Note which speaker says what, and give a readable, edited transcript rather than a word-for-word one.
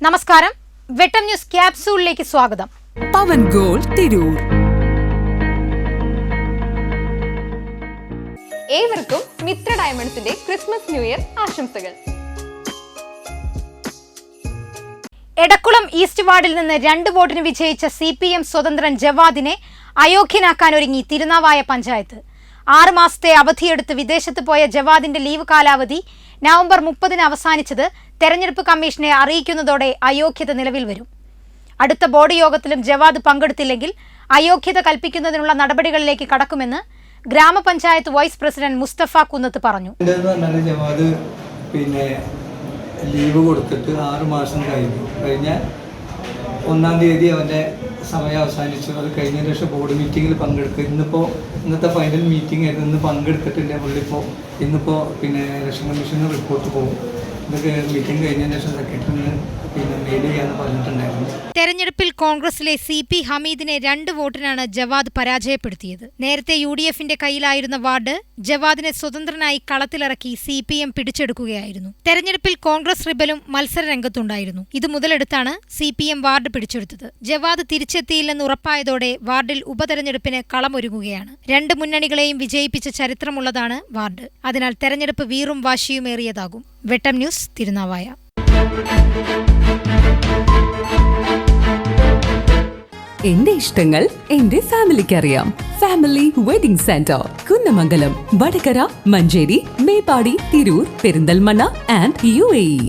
Speaker 1: നമസ്കാരം, വെട്ടം ന്യൂസ് ക്യാപ്സൂളിലേക്ക് സ്വാഗതം.
Speaker 2: പവൻ ഗോൾ തിരൂർ.
Speaker 3: ഏവർക്കും മിത്ര ഡയമണ്ട്സിന്റെ ക്രിസ്മസ് ന്യൂ ഇയർ ആശംസകൾ.
Speaker 1: എടക്കുളം ഈസ്റ്റ് വാർഡിൽ നിന്ന് 2 വോട്ടിന് വിജയിച്ച CPM സ്വതന്ത്രൻ ജവാദിനെ അയോഗ്യനാക്കാനൊരുങ്ങി തിരുനാവായ പഞ്ചായത്ത്. 6 മാസത്തെ അവധിയെടുത്ത് വിദേശത്ത് പോയ ജവാദിന്റെ ലീവ് കാലാവധി നവംബർ 30-ന് അവസാനിച്ചത് തെരഞ്ഞെടുപ്പ് കമ്മീഷനെ അറിയിക്കുന്നതോടെ അയോഗ്യത നിലവിൽ വരും. അടുത്ത ബോർഡ് യോഗത്തിലും ജവാദ് പങ്കെടുത്തില്ലെങ്കിൽ അയോഗ്യത കൽപ്പിക്കുന്നതിനുള്ള നടപടികളിലേക്ക് കടക്കുമെന്ന് ഗ്രാമപഞ്ചായത്ത് വൈസ് പ്രസിഡന്റ് മുസ്തഫ കുന്നത്ത് പറഞ്ഞു.
Speaker 4: ജവാദ് ലീവ് കൊടുത്തിട്ട് 6 മാസം കഴിഞ്ഞ 1-ാം തീയതി അവൻ്റെ സമയം അവസാനിച്ചു. അത് കഴിഞ്ഞതിന് ശേഷം ബോർഡ് മീറ്റിങ്ങിൽ പങ്കെടുക്കുക. ഇന്നത്തെ ഫൈനൽ മീറ്റിംഗ് ആയിരുന്നു. ഇന്ന് പങ്കെടുത്തിട്ടില്ല പുള്ളിപ്പോൾ. ഇന്നിപ്പോൾ ഇലക്ഷൻ കമ്മീഷന് റിപ്പോർട്ട് പോകും. ഇതൊക്കെ മീറ്റിംഗ് കഴിഞ്ഞതിന് ശേഷം സെക്രട്ടറിന് മെയിൽ ചെയ്യാന്ന് പറഞ്ഞിട്ടുണ്ടായിരുന്നു.
Speaker 1: തെരഞ്ഞെടുപ്പിൽ കോൺഗ്രസിലെ CP ഹമീദിനെ 2 വോട്ടിനാണ് ജവാദ് പരാജയപ്പെടുത്തിയത്. നേരത്തെ UDFന്റെ കയ്യിലായിരുന്ന വാർഡ് ജവാദിനെ സ്വതന്ത്രനായി കളത്തിലിറക്കി CPM പിടിച്ചെടുക്കുകയായിരുന്നു. തെരഞ്ഞെടുപ്പിൽ കോൺഗ്രസ് റിബലും മത്സര രംഗത്തുണ്ടായിരുന്നു. ഇത് മുതലെടുത്താണ് CPM വാർഡ് പിടിച്ചെടുത്തത്. ജവാദ് തിരിച്ചെത്തിയില്ലെന്ന് ഉറപ്പായതോടെ വാർഡിൽ ഉപതെരഞ്ഞെടുപ്പിന് കളമൊരുങ്ങുകയാണ്. 2 മുന്നണികളെയും വിജയിപ്പിച്ച ചരിത്രമുള്ളതാണ് വാർഡ്. അതിനാൽ തെരഞ്ഞെടുപ്പ് വീറും വാശിയുമേറിയതാകും. വെട്ടം ന്യൂസ്, തിരുനാവായ.
Speaker 2: എന്റെ ഇഷ്ടങ്ങൾ എന്റെ ഫാമിലിക്ക് അറിയാം. Family wedding centre, Kunnamangalam, Vadakara, Manjeri, Meppadi, Tirur, Perinthalmanna and UAE.